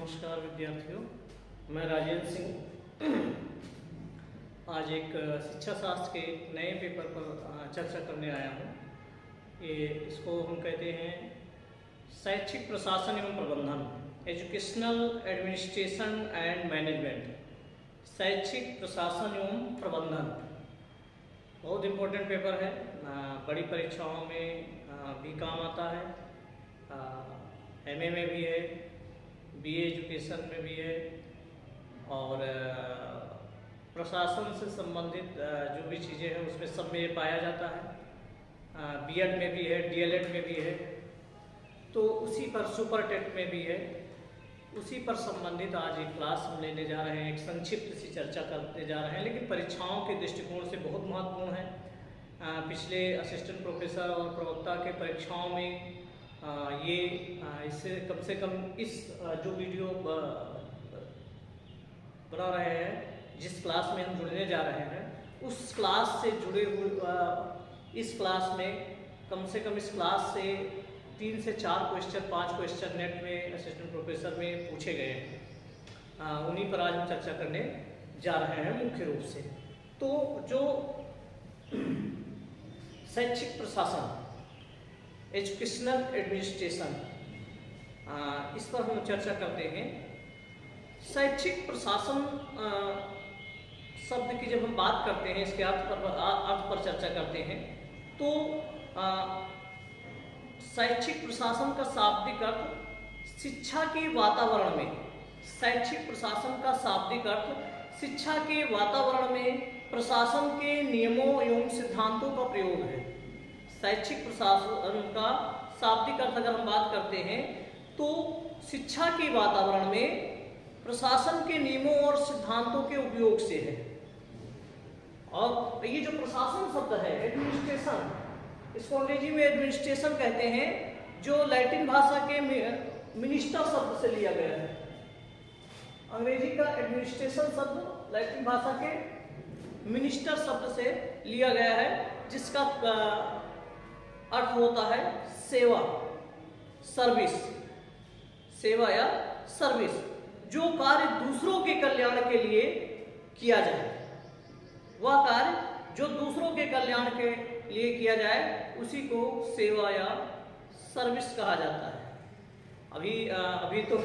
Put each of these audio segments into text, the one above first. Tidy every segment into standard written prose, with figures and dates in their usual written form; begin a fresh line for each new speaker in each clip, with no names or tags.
नमस्कार विद्यार्थियों, मैं राजेंद्र सिंह आज एक शिक्षा शास्त्र के नए पेपर पर चर्चा करने आया हूँ। इसको हम कहते हैं शैक्षिक प्रशासन एवं प्रबंधन, एजुकेशनल एडमिनिस्ट्रेशन एंड मैनेजमेंट। शैक्षिक प्रशासन एवं प्रबंधन बहुत इम्पोर्टेंट पेपर है, बड़ी परीक्षाओं में भी काम आता है, एमए में भी है, बीए एजुकेशन में भी है और प्रशासन से संबंधित जो भी चीज़ें हैं उसमें सब में ये पाया जाता है। बीएड में भी है, डीएलएड में भी है, तो उसी पर सुपर टेट में भी है, उसी पर संबंधित आज एक क्लास हम लेने जा रहे हैं। एक संक्षिप्त सी चर्चा करते जा रहे हैं, लेकिन परीक्षाओं के दृष्टिकोण से बहुत महत्वपूर्ण है। पिछले असिस्टेंट प्रोफेसर और प्रवक्ता के परीक्षाओं में इससे कम से कम इस जो वीडियो बना रहे हैं, जिस क्लास में हम जुड़ने जा रहे हैं, उस क्लास से जुड़े हुए इस क्लास में कम से कम इस क्लास से 3 से 4 क्वेश्चन 5 क्वेश्चन नेट में असिस्टेंट प्रोफेसर में पूछे गए हैं। उन्हीं पर आज हम चर्चा करने जा रहे हैं मुख्य रूप से। तो जो शैक्षिक प्रशासन, एजुकेशनल एडमिनिस्ट्रेशन, इस पर हम चर्चा करते हैं। शैक्षिक प्रशासन शब्द की जब हम बात करते हैं, इसके अर्थ पर चर्चा करते हैं, तो शैक्षिक प्रशासन का शाब्दिक अर्थ शिक्षा के वातावरण में, शैक्षिक प्रशासन का शाब्दिक अर्थ शिक्षा के वातावरण में प्रशासन के नियमों एवं सिद्धांतों का प्रयोग है। शैक्षिक प्रशासन का शाब्दिक अर्थ अगर हम बात करते हैं तो शिक्षा के वातावरण में प्रशासन के नियमों और सिद्धांतों के उपयोग से है। और ये जो प्रशासन शब्द है, एडमिनिस्ट्रेशन, इसको अंग्रेजी में एडमिनिस्ट्रेशन कहते हैं, जो लैटिन भाषा के मिनिस्टर शब्द से लिया गया है। अंग्रेजी का एडमिनिस्ट्रेशन शब्द लैटिन भाषा के मिनिस्टर शब्द से लिया गया है, जिसका अर्थ होता है सेवा, सर्विस, सेवा या सर्विस। जो कार्य दूसरों के कल्याण के लिए किया जाए, वह कार्य जो दूसरों के कल्याण के लिए किया जाए, उसी को सेवा या सर्विस कहा जाता है। अभी तो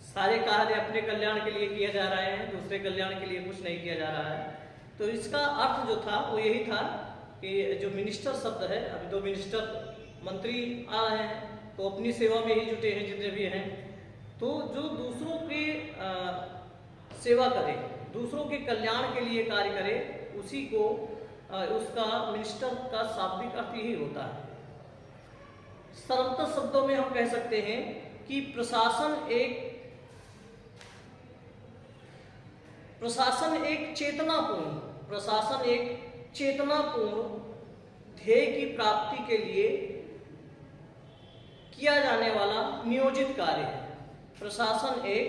सारे कार्य अपने कल्याण के लिए किए जा रहे हैं, दूसरे कल्याण के लिए कुछ नहीं किया जा रहा है। तो इसका अर्थ जो था वो यही था कि जो मिनिस्टर शब्द है, अभी 2 मिनिस्टर मंत्री आ रहे हैं, तो अपनी सेवा में ही जुटे हैं जितने भी हैं। तो जो दूसरों की सेवा करे, दूसरों के कल्याण के लिए कार्य करे, उसी को उसका मिनिस्टर का शाब्दिक अर्थ यही होता है। सरलता शब्दों में हम कह सकते हैं कि प्रशासन एक चेतनापूर्ण ध्येय की प्राप्ति के लिए किया जाने वाला नियोजित कार्य है। प्रशासन एक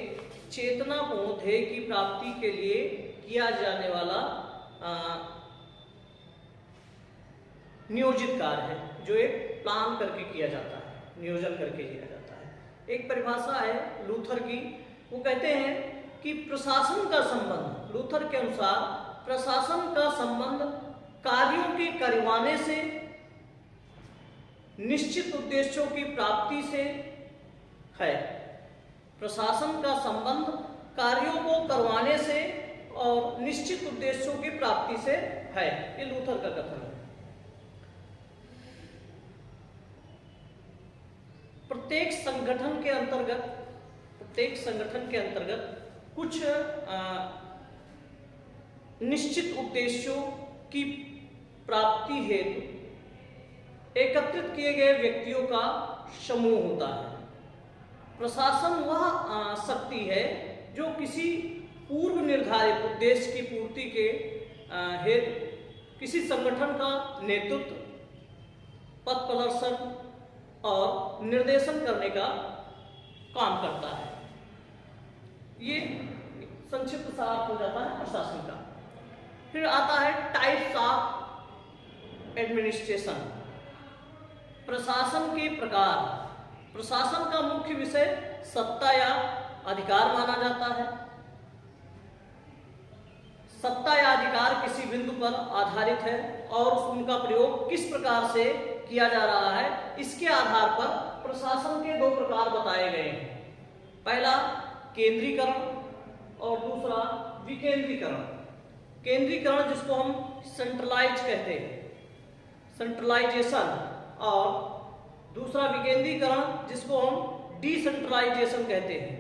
चेतनापूर्ण ध्येय की प्राप्ति के लिए किया जाने वाला नियोजित कार्य है, जो एक प्लान करके किया जाता है, नियोजन करके किया जाता है। एक परिभाषा है लूथर की, वो कहते हैं कि प्रशासन का संबंध, लूथर के अनुसार प्रशासन का संबंध कार्यों के करवाने से, निश्चित उद्देश्यों की प्राप्ति से है। प्रशासन का संबंध कार्यों को करवाने से और निश्चित उद्देश्यों की प्राप्ति से है, ये लूथर का कथन है। प्रत्येक संगठन के अंतर्गत कुछ निश्चित उद्देश्यों की प्राप्ति हेतु एकत्रित किए गए व्यक्तियों का समूह होता है। प्रशासन वह शक्ति है जो किसी पूर्व निर्धारित उद्देश्य की पूर्ति के हेतु किसी संगठन का नेतृत्व, पथ प्रदर्शन और निर्देशन करने का काम करता है। ये संक्षिप्त सा अर्थ हो जाता है प्रशासन का। फिर आता है टाइप्स ऑफ एडमिनिस्ट्रेशन, प्रशासन के प्रकार। प्रशासन का मुख्य विषय सत्ता या अधिकार माना जाता है। सत्ता या अधिकार किसी बिंदु पर आधारित है और उनका प्रयोग किस प्रकार से किया जा रहा है, इसके आधार पर प्रशासन के दो प्रकार बताए गए हैं। पहला केंद्रीकरण और दूसरा विकेंद्रीकरण। केंद्रीकरण जिसको हम सेंट्रलाइज कहते हैं, सेंट्रलाइजेशन, और दूसरा विकेंद्रीकरण जिसको हम डिसेंट्रलाइजेशन कहते हैं।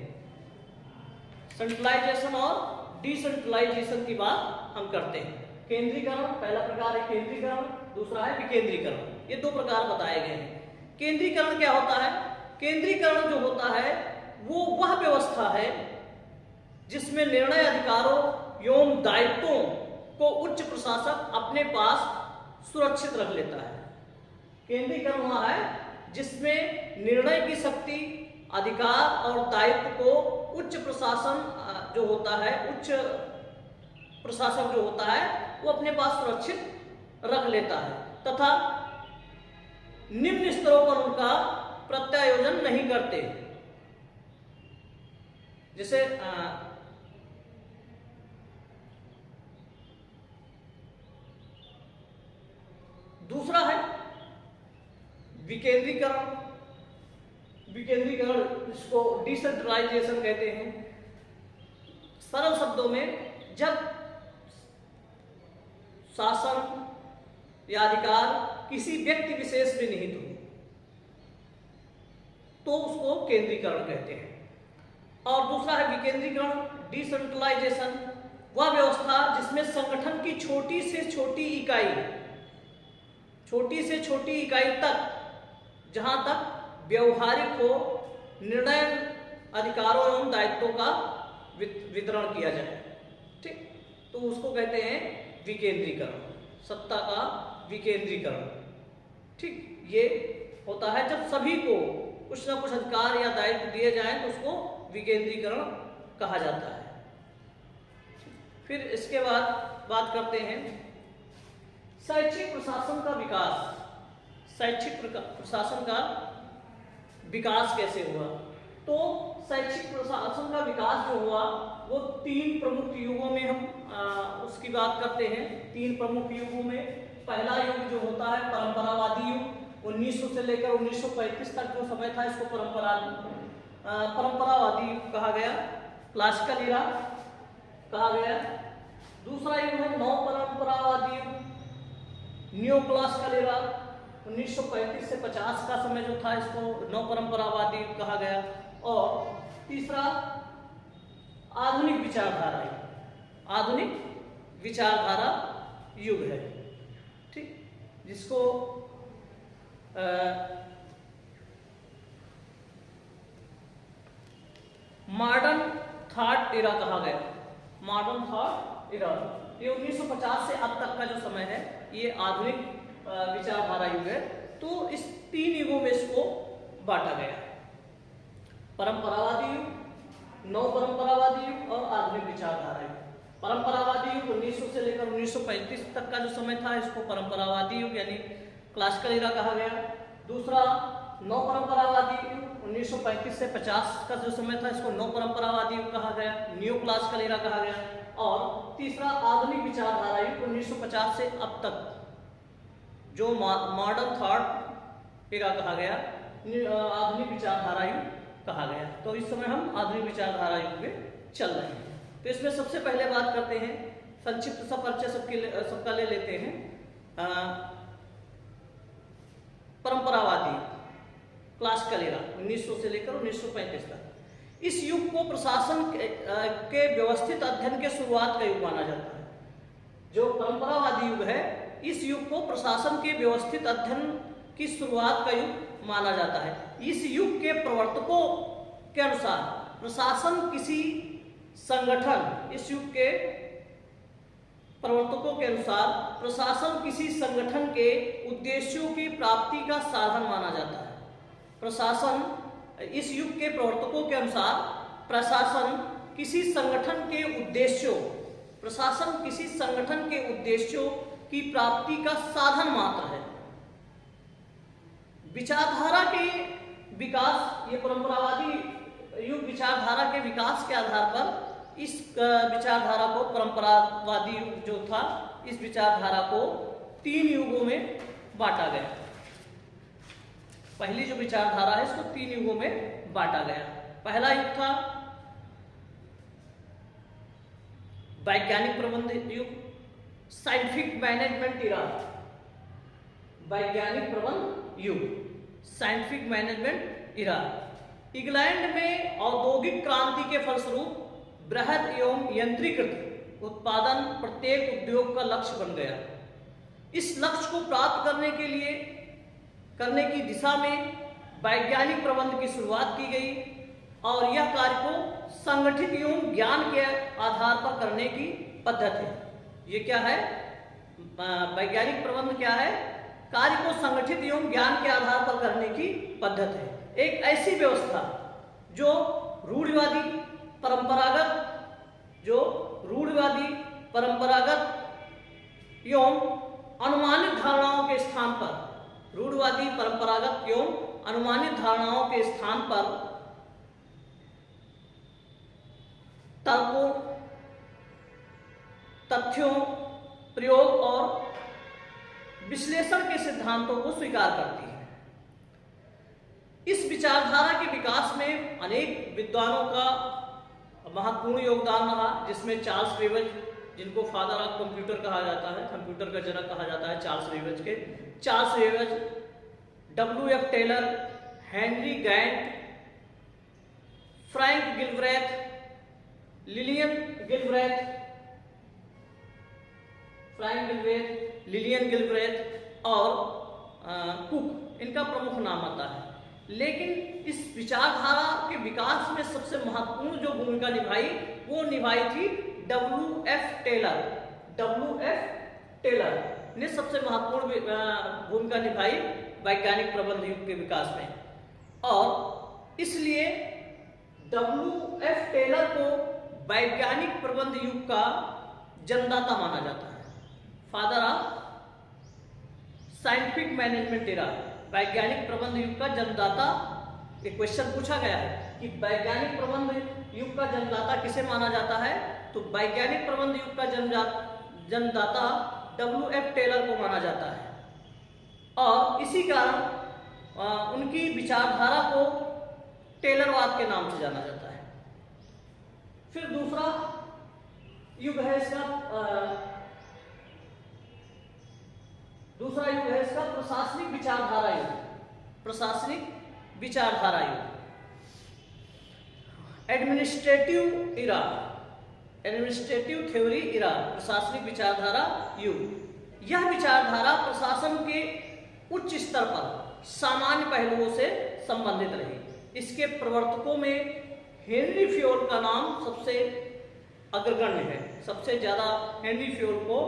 सेंट्रलाइजेशन और डिसेंट्रलाइजेशन की बात हम करते हैं। केंद्रीकरण पहला प्रकार है केंद्रीकरण, दूसरा है विकेंद्रीकरण। ये दो प्रकार बताए गए हैं। केंद्रीकरण क्या होता है? केंद्रीकरण जो होता है वो वह व्यवस्था है जिसमें निर्णय अधिकारों एवं दायित्वों को उच्च प्रशासक अपने पास सुरक्षित रख लेता है। केंद्रीकरण वह है जिसमें निर्णय की शक्ति, अधिकार और दायित्व को उच्च प्रशासन जो होता है, उच्च प्रशासक जो होता है वो अपने पास सुरक्षित रख लेता है तथा निम्न स्तरों पर उनका प्रत्यायोजन नहीं करते। जैसे दूसरा है विकेंद्रीकरण। विकेंद्रीकरण इसको डिसेंट्रलाइजेशन कहते हैं। सरल शब्दों में जब शासन या अधिकार किसी व्यक्ति विशेष में निहित हो तो उसको केंद्रीकरण कहते हैं। और दूसरा है विकेंद्रीकरण, डिसेंट्रलाइजेशन, वह व्यवस्था जिसमें संगठन की छोटी से छोटी इकाई तक, जहां तक व्यवहारिक हो, निर्णय अधिकारों एवं दायित्वों का वितरण किया जाए। ठीक, तो उसको कहते हैं विकेंद्रीकरण, सत्ता का विकेंद्रीकरण। ठीक, ये होता है जब सभी को कुछ ना कुछ अधिकार या दायित्व दिए जाएं तो उसको विकेंद्रीकरण कहा जाता है। फिर इसके बाद बात करते हैं शैक्षिक प्रशासन का विकास। शैक्षिक प्रशासन का विकास कैसे हुआ? तो शैक्षिक प्रशासन का विकास जो हुआ वो तीन प्रमुख युगों में हम उसकी बात करते हैं। तीन प्रमुख युगों में पहला युग जो होता है परंपरावादी युग, 1900 से लेकर 1935 तक जो समय था इसको परंपरावादी युग कहा गया, क्लासिकल इरा कहा गया। दूसरा युग है नव परंपरावादी युग, न्यू क्लासिकल इरा, 1935 से 50 का समय जो था इसको नव परंपरावादी युग कहा गया। और तीसरा आधुनिक विचारधारा युग, आधुनिक विचारधारा युग है। ठीक, जिसको मॉडर्न थॉट इरा कहा गया। मॉडर्न थॉट इरा ये 1950 से अब तक का जो समय है ये आधुनिक विचारधारा युग है। तो इस तीन युगों में इसको बांटा गया, परंपरावादी युग, नव परंपरावादी युग और आधुनिक विचारधारा युग। परंपरावादी युग 1900 से लेकर 1935 तक का जो समय था इसको परंपरावादी युग यानी क्लासिकल इरा कहा गया। दूसरा नव परंपरावादी युग 1935 से 50 का जो समय था इसको नव परंपरावादी युग कहा गया, न्यू क्लासिकल इरा कहा गया। और तीसरा आधुनिक विचारधारा युग 1950 से अब तक जो मॉडर्न थॉट इरा कहा गया, आधुनिक विचारधारा युग कहा गया। तो इस समय हम आधुनिक विचारधारा युग में चल रहे हैं। तो इसमें सबसे पहले बात करते हैं, संक्षिप्त सा परिचय सबका ले लेते हैं। परंपरावादी क्लासिकल इरा 1900 से लेकर 1935 तक। इस युग को प्रशासन के व्यवस्थित अध्ययन के शुरुआत का युग माना जाता है। जो परंपरावादी युग है इस युग को प्रशासन के व्यवस्थित अध्ययन की शुरुआत का युग माना जाता है। इस युग के प्रवर्तकों के अनुसार प्रशासन किसी संगठन, इस युग के प्रवर्तकों के अनुसार प्रशासन किसी संगठन के उद्देश्यों की प्राप्ति का साधन माना जाता है। प्रशासन, इस युग के प्रवर्तकों के अनुसार प्रशासन किसी संगठन के उद्देश्यों, प्रशासन किसी संगठन के उद्देश्यों की प्राप्ति का साधन मात्र है। विचारधारा के विकास, ये परंपरावादी युग विचारधारा के विकास के आधार पर इस विचारधारा को, परंपरावादी युग जो था, इस विचारधारा को 3 युगों में बांटा गया। पहली जो विचारधारा है इसको 3 युगों में बांटा गया। पहला युग था वैज्ञानिक प्रबंध युग, साइंटिफिक मैनेजमेंट इरा। वैज्ञानिक प्रबंध युग, साइंटिफिक मैनेजमेंट इरा। इंग्लैंड में औद्योगिक क्रांति के फलस्वरूप बृहद एवं यंत्रीकृत उत्पादन प्रत्येक उद्योग का लक्ष्य बन गया। इस लक्ष्य को प्राप्त करने की दिशा में वैज्ञानिक प्रबंध की शुरुआत की गई और यह कार्य को संगठित एवं ज्ञान के आधार पर करने की पद्धति। ये क्या है? वैज्ञानिक प्रबंध क्या है? कार्य को संगठित एवं ज्ञान के आधार पर करने की पद्धति है। एक ऐसी व्यवस्था जो रूढ़िवादी परंपरागत एवं अनुमानित धारणाओं के स्थान पर, रूढ़िवादी परंपरागत एवं अनुमानित धारणाओं के स्थान पर तर्कों, तथ्यों, प्रयोग और विश्लेषण के सिद्धांतों को स्वीकार करती है। इस विचारधारा के विकास में अनेक विद्वानों का महत्वपूर्ण योगदान रहा, जिसमें चार्ल्स बेबेज, जिनको फादर ऑफ कंप्यूटर कहा जाता है, कंप्यूटर का जनक कहा जाता है Charles Babbage, W.F. Taylor, Henry Gantt, Frank Gilbreth, Lillian Gilbreth और कुक, इनका प्रमुख नाम आता है। लेकिन इस विचारधारा के विकास में सबसे महत्वपूर्ण जो भूमिका निभाई थी W.F. टेलर ने सबसे महत्वपूर्ण भूमिका निभाई वैज्ञानिक प्रबंध युग के विकास में, और इसलिए W.F. टेलर को वैज्ञानिक प्रबंध युग का जन्मदाता माना जाता है, father of scientific management era, वैज्ञानिक प्रबंध युग का जन्मदाता। एक क्वेश्चन पूछा गया है कि वैज्ञानिक प्रबंध युग का जन्मदाता किसे माना जाता है, तो वैज्ञानिक प्रबंध युग का जन्मदाता W.F. टेलर को माना जाता है, और इसी कारण उनकी विचारधारा को टेलरवाद के नाम से जाना जाता है। फिर दूसरा युग है इसका प्रशासनिक विचारधारा युग, एडमिनिस्ट्रेटिव थ्योरी इरा, प्रशासनिक विचारधारा युग। यह विचारधारा प्रशासन के उच्च स्तर पर सामान्य पहलुओं से संबंधित रही। इसके प्रवर्तकों में हेनरी फ्योल का नाम सबसे अग्रगण्य है, सबसे ज्यादा हेनरी फ्योल को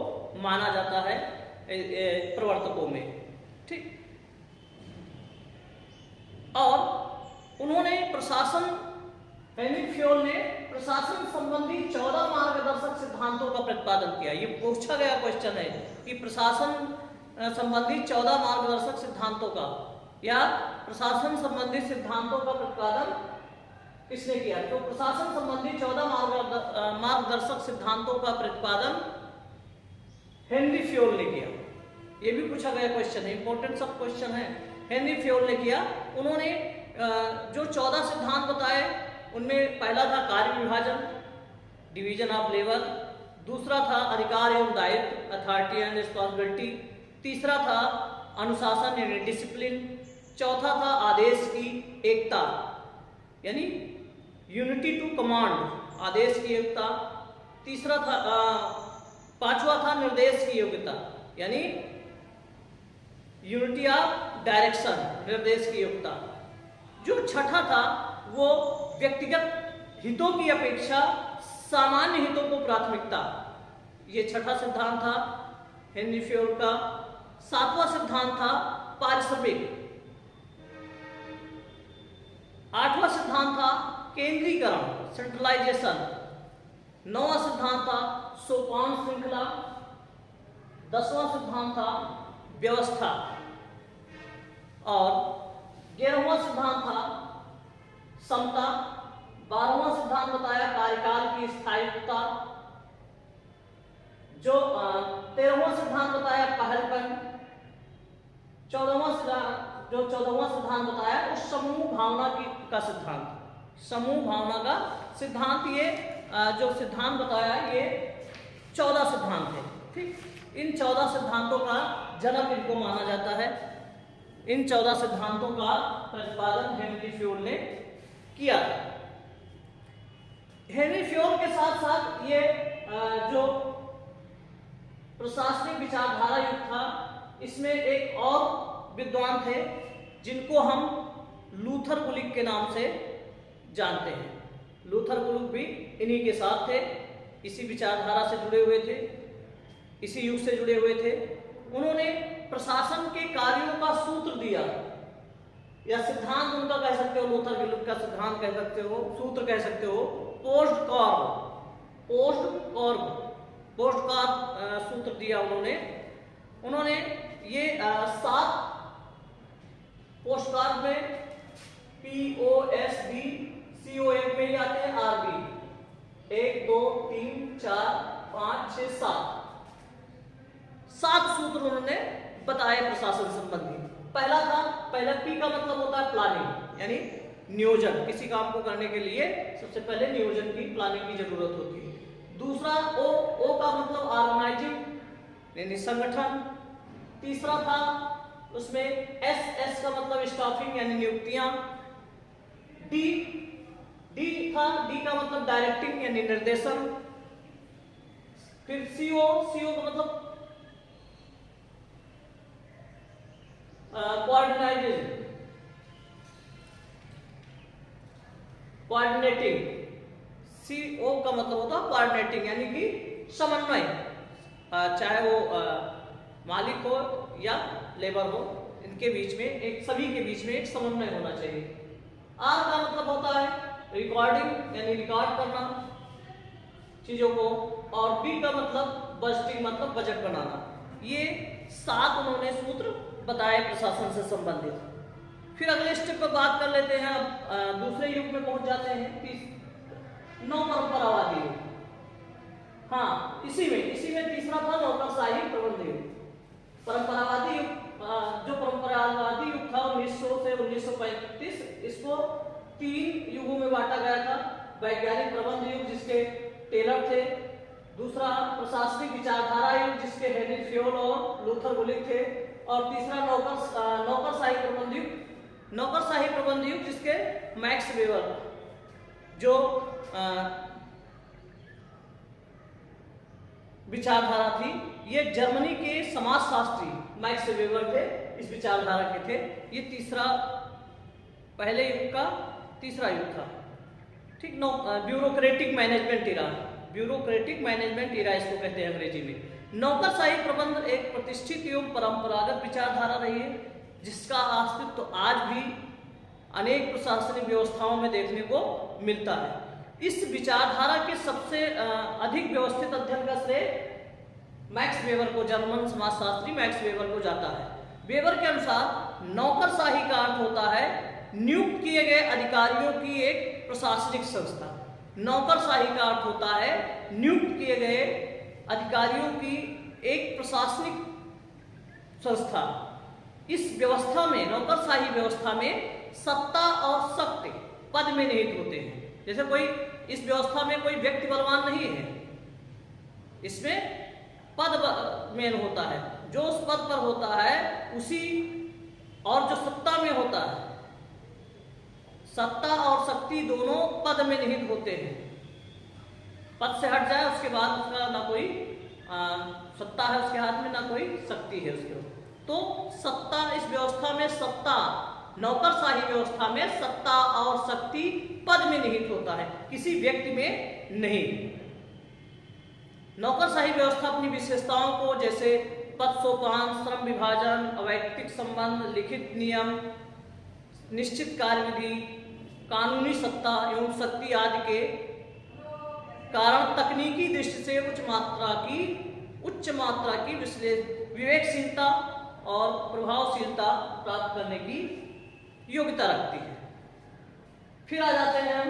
माना जाता है प्रवर्तकों में, ठीक। और उन्होंने हेनरी फ्योल ने प्रशासन संबंधी 14 मार्गदर्शक सिद्धांतों का प्रतिपादन किया। ये पूछा गया क्वेश्चन है कि प्रशासन संबंधी 14 मार्गदर्शक सिद्धांतों का या प्रशासन संबंधी सिद्धांतों का प्रतिपादन किसने किया? तो प्रशासन संबंधी 14 मार्गदर्शक सिद्धांतों का प्रतिपादन हेनरी फ्योल ने किया। ये भी पूछा गया क्वेश्चन है, इंपॉर्टेंट सब क्वेश्चन है। हेनरी फ्योल ने किया। उन्होंने जो 14 सिद्धांत बताए उनमें पहला था कार्य विभाजन, डिवीजन ऑफ लेबर, दूसरा था अधिकार एवं दायित्व, अथॉरिटी एंड रिस्पॉन्सिबिलिटी, तीसरा था अनुशासन यानी डिसिप्लिन, चौथा था आदेश की एकता यानी यूनिटी टू कमांड, आदेश की एकता, पांचवा था निर्देश की योग्यता यानी यूनिटी ऑफ डायरेक्शन, निर्देश की योग्यता। जो छठा था वो व्यक्तिगत हितों की अपेक्षा सामान्य हितों को प्राथमिकता, ये छठा सिद्धांत था हेनरी फ्योल का। सातवां सिद्धांत था पारिश्रमिक, आठवां सिद्धांत था केंद्रीकरण सेंट्रलाइजेशन, नौवां सिद्धांत था सोपान श्रृंखला, 10वां सिद्धांत था व्यवस्था और 11वां सिद्धांत था समता, 12वां सिद्धांत बताया कार्यकाल की स्थायित्वता। जो 13वां सिद्धांत बताया पहलपन। 14वां सिद्धांत बताया उस समूह भावना का सिद्धांत। समूह भावना का सिद्धांत, ये जो सिद्धांत बताया ये 14 सिद्धांत है। ठीक, इन 14 सिद्धांतों का जनक इनको माना जाता है। इन 14 सिद्धांतों का प्रतिपादन हेनरी फ्योल ने किया। हेनरी फ्योल के साथ साथ ये जो प्रशासनिक विचारधारा युग था, इसमें एक और विद्वान थे जिनको हम लूथर कुलिक के नाम से जानते हैं। लूथर कुलिक भी इन्हीं के साथ थे, इसी विचारधारा से जुड़े हुए थे, इसी युग से जुड़े हुए थे। उन्होंने प्रशासन के कार्यों का सूत्र दिया, या सिद्धांत उनका कह सकते हो, लूथर कुलिक का सिद्धांत कह सकते हो, सूत्र कह सकते हो, पोस्ट कार्ब सूत्र दिया उन्होंने ये 7 पोस्ट कार्ब में POSB COM में ही आते हैं, RB 1 2 3 4 5 6 7 सूत्र उन्होंने बताए प्रशासन संबंधी। पहला P का मतलब होता है प्लानिंग, यानी नियोजन। किसी काम को करने के लिए सबसे पहले नियोजन की, प्लानिंग की जरूरत होती है। दूसरा O का मतलब ऑर्गेनाइजिंग यानी संगठन। तीसरा था उसमें S का मतलब स्टाफिंग यानी नियुक्तियां। D का मतलब डायरेक्टिंग यानी निर्देशन। फिर CO का मतलब कोऑर्डिनेटिंग। CO का मतलब होता है कोऑर्डिनेटिंग यानी कि समन्वय, चाहे वो मालिक हो या लेबर हो, इनके बीच में सभी के बीच में एक समन्वय होना चाहिए। R का मतलब होता है रिकॉर्डिंग यानी रिकॉर्ड करना चीजों को। और B का मतलब बजटिंग मतलब बजट बनाना। ये 7 उन्होंने सूत्र बताए प्रशासन से संबंधित। फिर अगले स्टेप पर बात कर लेते हैं। अब दूसरे युग में पहुंच जाते हैं कि नवपरंपरावादी युग। हाँ, इसी में तीसरा था नौकरशाही प्रबंध युग। परंपरावादी युग, जो परंपरावादी युग था 1900 से 1935, इसको 3 युगों में बांटा गया था। वैज्ञानिक प्रबंध युग जिसके टेलर थे, दूसरा प्रशासनिक विचारधारा युग जिसके हेनरी फ्योल और लूथर कुलिक थे, और तीसरा नौकरशाही प्रबंध युग। नौकरशाही प्रबंध युग जिसके मैक्स वेबर, जो विचारधारा थी, ये जर्मनी के समाजशास्त्री मैक्स वेबर थे, इस विचारधारा के थे। ये पहले युग का तीसरा युग था। ठीक, ब्यूरोक्रेटिक मैनेजमेंट इरा इसको कहते हैं अंग्रेजी में। नौकरशाही प्रबंध एक प्रतिष्ठित एवं परंपरागत विचारधारा रही है, जिसका अस्तित्व तो आज भी अनेक प्रशासनिक व्यवस्थाओं में देखने को मिलता है। इस विचारधारा के सबसे अधिक व्यवस्थित अध्ययन का श्रेय मैक्स वेबर को, जर्मन समाजशास्त्री मैक्स वेबर को जाता है। वेबर के अनुसार नौकरशाही का अर्थ होता है नियुक्त किए गए अधिकारियों की एक प्रशासनिक संस्था। नौकरशाही का अर्थ होता है नियुक्त किए गए अधिकारियों की एक प्रशासनिक संस्था। इस व्यवस्था में, नौकरशाही व्यवस्था में सत्ता और शक्ति पद में निहित होते हैं। जैसे इस व्यवस्था में कोई व्यक्ति बलवान नहीं है, इसमें पद मेन होता है। जो उस पद पर होता है उसी, और जो सत्ता में होता है, सत्ता और शक्ति दोनों पद में निहित होते हैं। पद से हट जाए उसके बाद उसका ना कोई सत्ता है उसके हाथ में, ना कोई शक्ति है उसके। तो सत्ता, इस व्यवस्था में सत्ता, नौकरशाही व्यवस्था में सत्ता और शक्ति पद में निहित होता है, किसी व्यक्ति में नहीं। नौकरशाही व्यवस्था अपनी विशेषताओं को, जैसे पद सोपान, श्रम विभाजन, अवैयक्तिक संबंध, लिखित नियम, निश्चित कार्यविधि, कानूनी सत्ता एवं शक्ति आदि के कारण तकनीकी दृष्टि से उच्च मात्रा की विवेकशीलता और प्रभावशीलता प्राप्त करने की योग्यता रखती है। फिर आ जाते हैं हम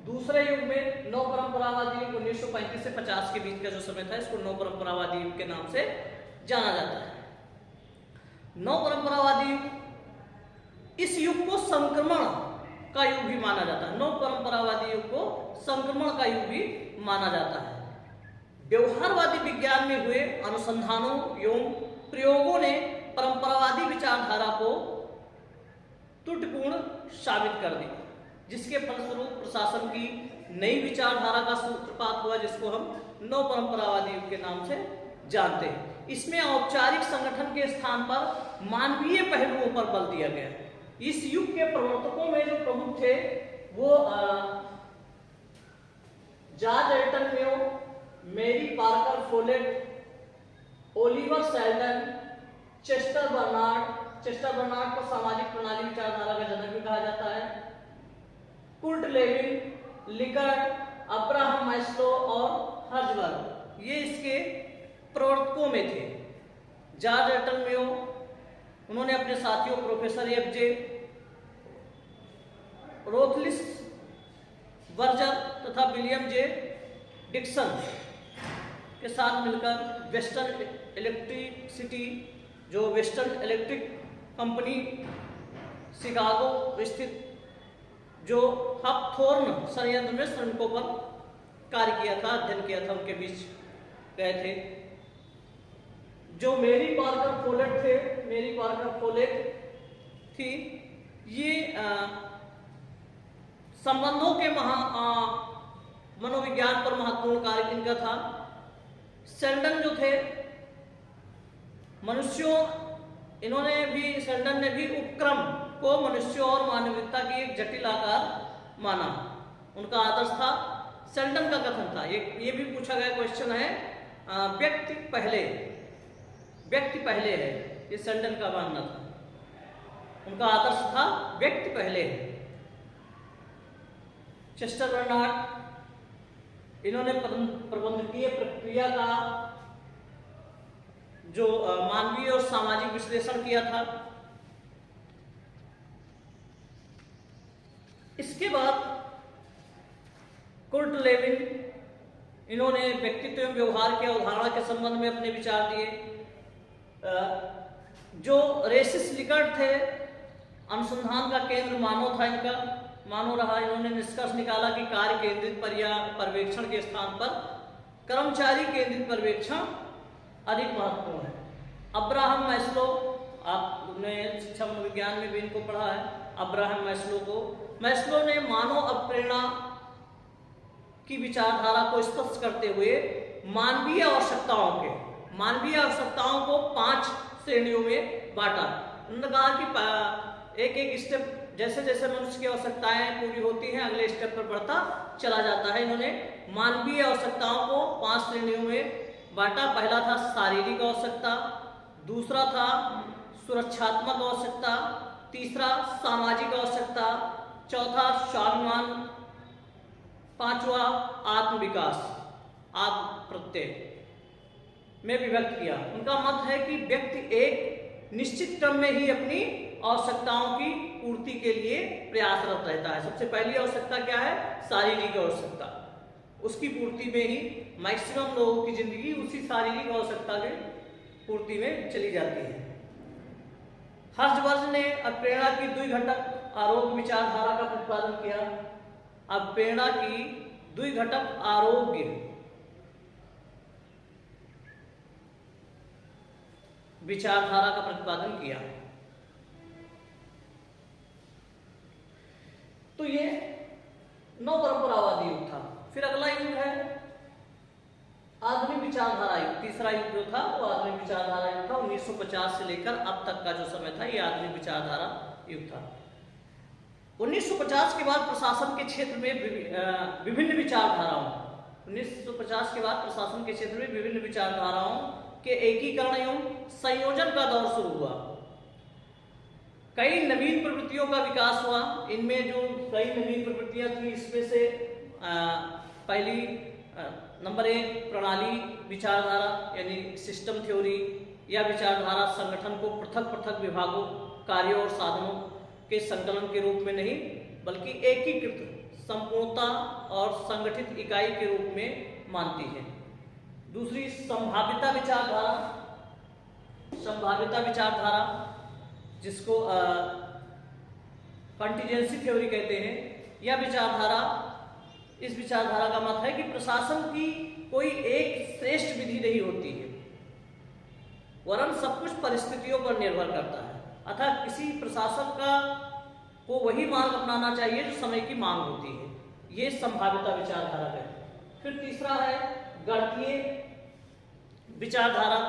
दूसरे युग में नव परंपरावादी युग 1935 से 50 के बीच का जो समय था, इसको नव परंपरावादी युग के नाम से जाना जाता है। नव परंपरावादी युग, इस युग को संक्रमण का युग भी माना जाता है। नव परंपरावादी युग को संक्रमण का युग भी माना जाता है। व्यवहारवादी विज्ञान में हुए अनुसंधानों एवं प्रयोगों ने परंपरावादी विचारधारा को त्रुटिपूर्ण साबित कर दी, जिसके फलस्वरूप प्रशासन की नई विचारधारा का सूत्रपात हुआ, जिसको हम नव परंपरावादी युग के नाम से जानते हैं। इसमें औपचारिक संगठन के स्थान पर मानवीय पहलुओं पर बल दिया गया। इस युग के प्रवर्तकों में जो प्रमुख थे वो George Elton Mayo, Mary Parker Follett, Oliver Sheldon, Chester Barnard को सामाजिक प्रणाली विचारधारा का जनक भी कहा जाता है, Kurt Lewin, Likert, Abraham Maslow और हर्जबर्ग, ये इसके प्रवर्तकों में थे। जॉर्ज एल्टन मेयो, उन्होंने अपने साथियों प्रोफेसर एफ.जे. रोथलिस वर्जर तथा विलियम जे. डिक्सन के साथ मिलकर वेस्टर्न इलेक्ट्रिसिटी, जो वेस्टर्न इलेक्ट्रिक कंपनी शिकागो स्थित जो हॉपथॉर्न संयंत्र में श्रमिकों पर कार्य किया था, अध्ययन किया था, उनके बीच गए थे। जो मेरी पार्कर फोलेट थी, ये संबंधों के मनोविज्ञान पर महत्वपूर्ण कार्य इनका था। सेल्डन जो थे सेल्डन ने भी उपक्रम को मनुष्यों और मानविकता की एक जटिल आकार माना। उनका आदर्श था, सेल्डन का कथन था, ये भी पूछा गया क्वेश्चन है, व्यक्ति पहले है, ये सेल्डन का मानना था। उनका आदर्श था व्यक्ति पहले है। चेस्टर बर्नार्ड, इन्होंने प्रबंधकीय प्रक्रिया का जो मानवीय और सामाजिक विश्लेषण किया था। इसके बाद कुर्ट लेविन, इन्होंने व्यक्तित्व एवं व्यवहार की अवधारणा के संबंध में अपने विचार दिए। जो रेसिस लिकर्ट थे, अनुसंधान का केंद्र मानव था, इनका मानव रहा। इन्होंने निष्कर्ष निकाला कि कार्य केंद्रित पर्यवेक्षण के स्थान पर कर्मचारी केंद्रित पर्यवेक्षण अधिक महत्वपूर्ण है। अब्राहम मैस्लो, आपने शिक्षा मनोविज्ञान में भी इनको पढ़ा है, अब्राहम मैस्लो ने मानव अप्रेरणा की विचारधारा को स्पष्ट करते हुए मानवीय आवश्यकताओं को 5 श्रेणियों में बांटा। उन्होंने कहा कि एक स्टेप, जैसे जैसे मनुष्य की आवश्यकताएं पूरी होती हैं, अगले स्टेप पर बढ़ता चला जाता है। इन्होंने मानवीय आवश्यकताओं को 5 श्रेणियों में बांटा। पहला था शारीरिक आवश्यकता, दूसरा था सुरक्षात्मक आवश्यकता, तीसरा सामाजिक आवश्यकता, चौथा स्वाभिमान, पांचवा आत्मविकास, आत्म प्रत्यय में विभक्त किया। उनका मत है कि व्यक्ति एक निश्चित क्रम में ही अपनी आवश्यकताओं की पूर्ति के लिए प्रयासरत रहता है। सबसे पहली आवश्यकता क्या है? शारीरिक आवश्यकता। उसकी पूर्ति में ही मैक्सिमम लोगों की जिंदगी उसी शारीरिक आवश्यकता की पूर्ति में चली जाती है। हर्षवर्धन ने अप्रेरणा की द्विघटक आरोग्य विचारधारा का प्रतिपादन किया। अप्रेरणा की द्विघटक आरोग्य विचारधारा का प्रतिपादन किया। तो ये नव परंपरावादी युग था। फिर अगला युग है आधुनिक विचारधारा युग। तीसरा युग जो था वो आधुनिक विचारधारा युग था। 1950 से लेकर अब तक का जो समय था ये आधुनिक विचारधारा युग था। 1950 के बाद प्रशासन के क्षेत्र में विभिन्न विचारधाराओं 1950 के बाद प्रशासन के क्षेत्र में विभिन्न विचारधाराओं के एकीकरण एवं संयोजन का दौर शुरू हुआ। कई नवीन प्रवृत्तियों का विकास हुआ। इनमें जो कई नवीन प्रवृत्तियां थी, इसमें से पहली नंबर 1 प्रणाली विचारधारा यानी सिस्टम थ्योरी। या विचारधारा संगठन को पृथक पृथक विभागों, कार्यों और साधनों के संकलन के रूप में नहीं बल्कि एकीकृत संपूर्णता और संगठित इकाई के रूप में मानती है। दूसरी संभाव्यता विचारधारा, संभाव्यता विचारधारा जिसको कंटीजेंसी थ्योरी कहते हैं। यह विचारधारा, इस विचारधारा का मत है कि प्रशासन की कोई एक श्रेष्ठ विधि नहीं होती है, वरन सब कुछ परिस्थितियों पर निर्भर करता है। अतः किसी प्रशासक को वही मार्ग अपनाना चाहिए जो समय की मांग होती है। ये संभाव्यता विचारधारा है। फिर तीसरा है गणितीय विचारधारा।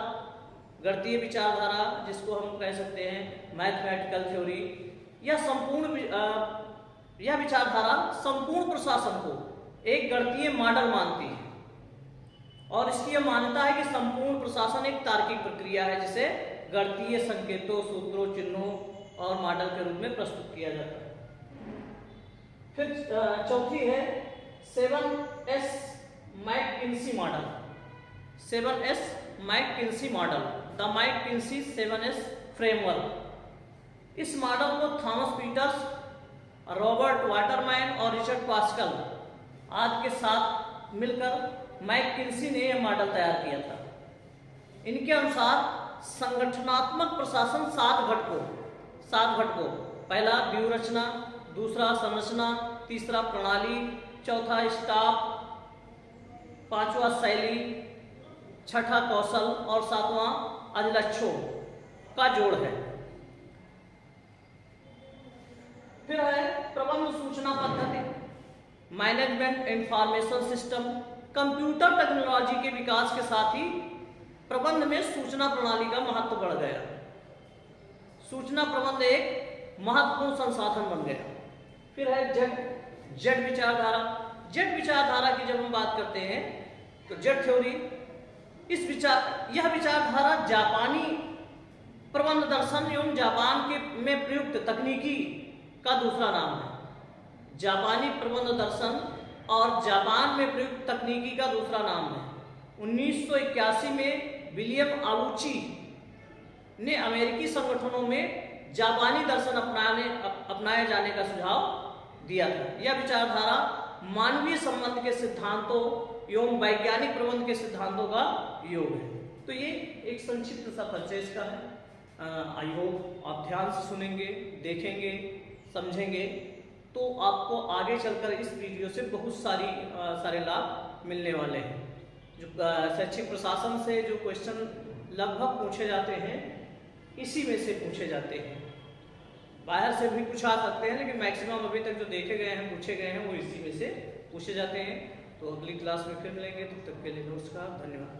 गणितीय विचारधारा जिसको हम कह सकते हैं मैथमेटिकल थ्योरी। यह विचारधारा संपूर्ण प्रशासन को एक गणितीय मॉडल मानती है और इसकी यह मान्यता है कि संपूर्ण प्रशासन एक तार्किक प्रक्रिया है जिसे गणितीय संकेतों, सूत्रों, चिन्हों और मॉडल के रूप में प्रस्तुत किया जाता है। फिर चौथी है 7S McKinsey model. 7S McKinsey model, the McKinsey 7S framework. इस मॉडल को थॉमस पीटर्स, रॉबर्ट वाटरमैन और रिचर्ड पास्कल आदि के साथ मिलकर मैककिन्सी ने यह मॉडल तैयार किया था। इनके अनुसार संगठनात्मक प्रशासन 7 घटकों, पहला व्यूहरचना, दूसरा संरचना, तीसरा प्रणाली, चौथा स्टाफ, पांचवा शैली, छठा कौशल और सातवां अधिलक्ष्यों का जोड़ है। फिर है प्रबंध सूचना पद्धति, management information system. Computer technology के विकास के साथ ही प्रबंध में सूचना प्रणाली का महत्व बढ़ गया। सूचना प्रबंध एक महत्वपूर्ण संसाधन बन गया। फिर है जेड विचारधारा। जेड विचारधारा की जब हम बात करते हैं तो जेड थ्योरी, यह विचारधारा जापानी प्रबंध दर्शन एवं जापान में प्रयुक्त तकनीकी का दूसरा नाम है। जापानी प्रबंध दर्शन और जापान में प्रयुक्त तकनीकी का दूसरा नाम है। 1981 में विलियम आउची ने अमेरिकी संगठनों में जापानी दर्शन अपनाए जाने का सुझाव दिया था। यह विचारधारा मानवीय संबंध के सिद्धांतों एवं वैज्ञानिक प्रबंध के सिद्धांतों का योग है। तो ये एक संक्षिप्त सा परिचय इसका है। आई होप आप ध्यान से सुनेंगे, देखेंगे, समझेंगे तो आपको आगे चलकर इस वीडियो से बहुत सारे लाभ मिलने वाले हैं। जो शैक्षिक प्रशासन से जो क्वेश्चन लगभग पूछे जाते हैं इसी में से पूछे जाते हैं। बाहर से भी पूछा सकते हैं लेकिन मैक्सिमम अभी तक जो देखे गए हैं, पूछे गए हैं वो इसी में से पूछे जाते हैं। तो अगली क्लास में फिर मिलेंगे, तब तक के लिए नमस्कार, धन्यवाद।